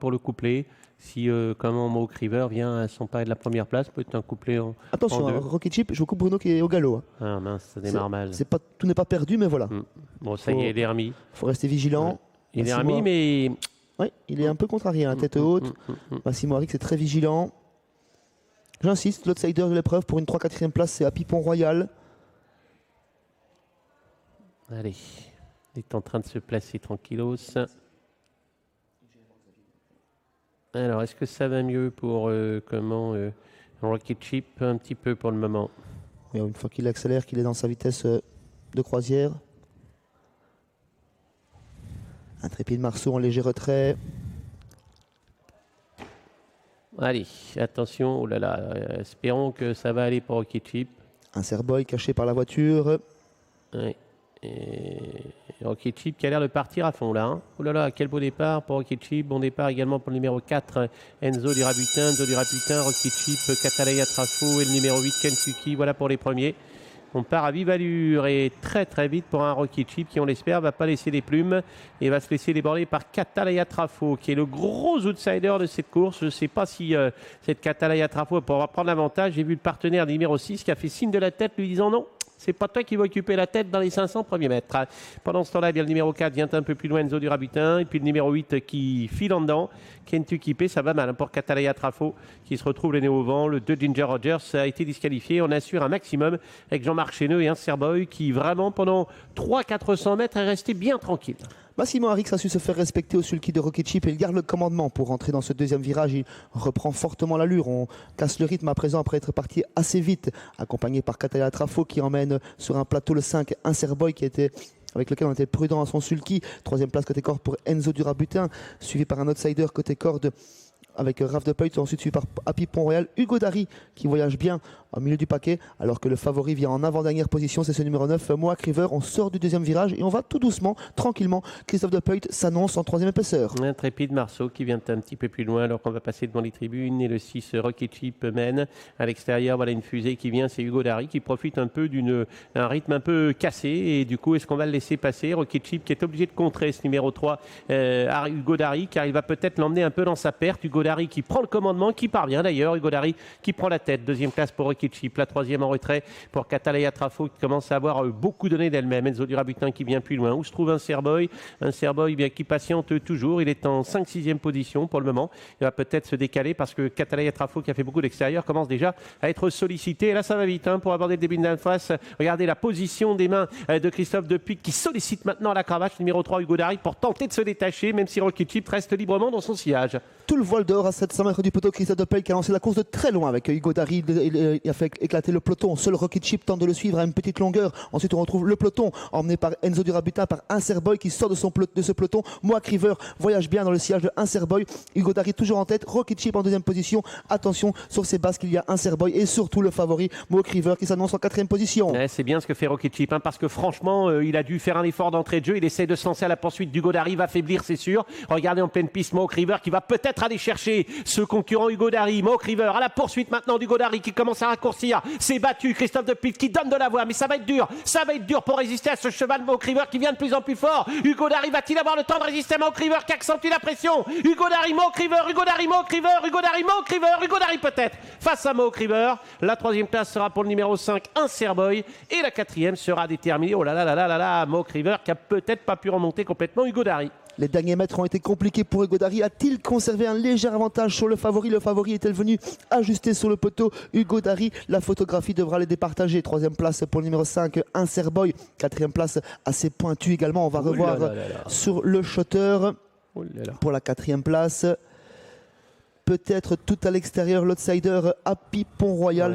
pour le couplet. Si comment Mohawk River vient à s'emparer de la première place, peut-être un couplet en Attention, en deux. Rocket Chip, je vous coupe Bruno qui est au galop. Ah mince, ça démarre mal. Tout n'est pas perdu, mais voilà. Bon, ça y est, il est remis. Il faut rester vigilant. Il est remis, mais... Oui, il est un peu contrarié, la tête haute. Massimo Arrix est très vigilant. J'insiste, l'outsider de l'épreuve pour une 3-4e place, c'est Happy Pont-Royal. Allez, il est en train de se placer tranquillos. Alors, est-ce que ça va mieux pour Rocket Chip? Un petit peu pour le moment. Et une fois qu'il accélère, qu'il est dans sa vitesse de croisière. Intrépide Marceau en léger retrait. Allez, attention, oh là là, espérons que ça va aller pour Rocket Chip. Un Serboy caché par la voiture. Ouais. Et Rocket Chip qui a l'air de partir à fond là. Hein. Oh là là, quel beau départ pour Rocket Chip. Bon départ également pour le numéro 4, Enzo Di Rabutin. Enzo Di Rabutin, Rocket Chip, Catalaya Trafo et le numéro 8, Kentucky. Voilà pour les premiers. On part à vive allure et très très vite pour un Rocket Chip qui, on l'espère, va pas laisser les plumes et va se laisser déborder par Catalaya Trafo qui est le gros outsider de cette course. Je ne sais pas si cette Catalaya Trafo pourra prendre l'avantage. J'ai vu le partenaire numéro 6 qui a fait signe de la tête lui disant non. C'est pas toi qui va occuper la tête dans les 500 premiers mètres. Pendant ce temps-là, bien, le numéro 4 vient un peu plus loin, Enzo du Rabutin. Et puis le numéro 8 qui file en dedans. Kentucky P, ça va mal pour Catalaya Trafo qui se retrouve le nez au vent. Le 2 Ginger Rogers a été disqualifié. On assure un maximum avec Jean-Marc Chéneux et un Serboy qui vraiment pendant 300-400 mètres est resté bien tranquille. Massimo Arrix a su se faire respecter au sulky de Rocket Chip et il garde le commandement pour rentrer dans ce deuxième virage. Il reprend fortement l'allure. On casse le rythme à présent après être parti assez vite, accompagné par Catalaya Trafo qui emmène sur un plateau le 5, un Serboy avec lequel on était prudent à son sulky. 3e place côté corde pour Enzo du Rabutin, suivi par un outsider côté corde avec Raph de Peut, ensuite suivi par Happy Pont-Royal, Hugo Dari qui voyage bien au milieu du paquet, alors que le favori vient en avant-dernière position, c'est ce numéro 9, Mohawk River. On sort du deuxième virage et on va tout doucement, tranquillement. Christophe de Peut s'annonce en 3e épaisseur. Intrépide Marceau qui vient un petit peu plus loin alors qu'on va passer devant les tribunes et le 6 Rocket Chip mène à l'extérieur. Voilà une fusée qui vient, c'est Hugo Dari qui profite un peu d'un rythme un peu cassé et du coup est-ce qu'on va le laisser passer? Rocket Chip qui est obligé de contrer ce numéro 3 Hugo Dari car il va peut-être l'emmener un peu dans sa perte. Hugo Dari qui prend le commandement, qui parvient d'ailleurs. Hugo Dari qui prend la tête. 2e place pour Rocket Chip, la 3e en retrait pour Catalaya Trafo qui commence à avoir beaucoup donné d'elle-même. Enzo du Rabutin qui vient plus loin. Où se trouve un Serboy bien qui patiente toujours. Il est en 5-6e position pour le moment. Il va peut-être se décaler parce que Catalaya Trafo qui a fait beaucoup d'extérieur commence déjà à être sollicité. Et là ça va vite pour aborder le début de la face. Regardez la position des mains de Christophe Depuy qui sollicite maintenant la cravache numéro 3 Hugo Dari pour tenter de se détacher même si Rocket Chip reste librement dans son sillage. Tout le voile d'or à 700 mètres du poteau. Christophe de Peut qui a lancé la course de très loin avec Hugo Dari. Il a fait éclater le peloton. Seul Rocket Chip tente de le suivre à une petite longueur. Ensuite, on retrouve le peloton emmené par Enzo du Rabutin, par un Serboy qui sort de ce peloton. Mohawk River voyage bien dans le sillage de un Serboy. Hugo Dari toujours en tête. Rocket Chip en 2e position. Attention, sur ses basques, il y a un Serboy et surtout le favori Mohawk River qui s'annonce en 4e position. Ouais, c'est bien ce que fait Rocket Chip parce que franchement, il a dû faire un effort d'entrée de jeu. Il essaie de se lancer à la poursuite d'Hugo Dari. Va faiblir, c'est sûr. Regardez en pleine piste Mohawk River qui va peut-être aller chercher ce concurrent Hugo Dari. Mohawk River à la poursuite maintenant d'Hugo Dari qui commence à raccourcir. C'est battu Christophe Depuy qui donne de la voix, mais ça va être dur pour résister à ce cheval Mohawk River qui vient de plus en plus fort. Hugo Dari va-t-il avoir le temps de résister à Mohawk River qui accentue la pression? Hugo Dari, Mohawk River, Hugo Dari, Mohawk River, Hugo Dari, Mohawk River, Hugo Dari peut-être face à Mohawk River. La 3e place sera pour le numéro 5, un Serboy, et la 4e sera déterminée. Oh là là là là là là, Mohawk River qui a peut-être pas pu remonter complètement Hugo Dari. Les derniers mètres ont été compliqués pour Hugo Dari. A-t-il conservé un léger avantage sur le favori? Le favori est-il venu ajuster sur le poteau? Hugo Dari, la photographie devra les départager. 3e place pour le numéro 5, un Serboy. 4e place assez pointue également. On va revoir sur le shotter pour la 4e place. Peut-être tout à l'extérieur, l'outsider Happy Pont-Royal.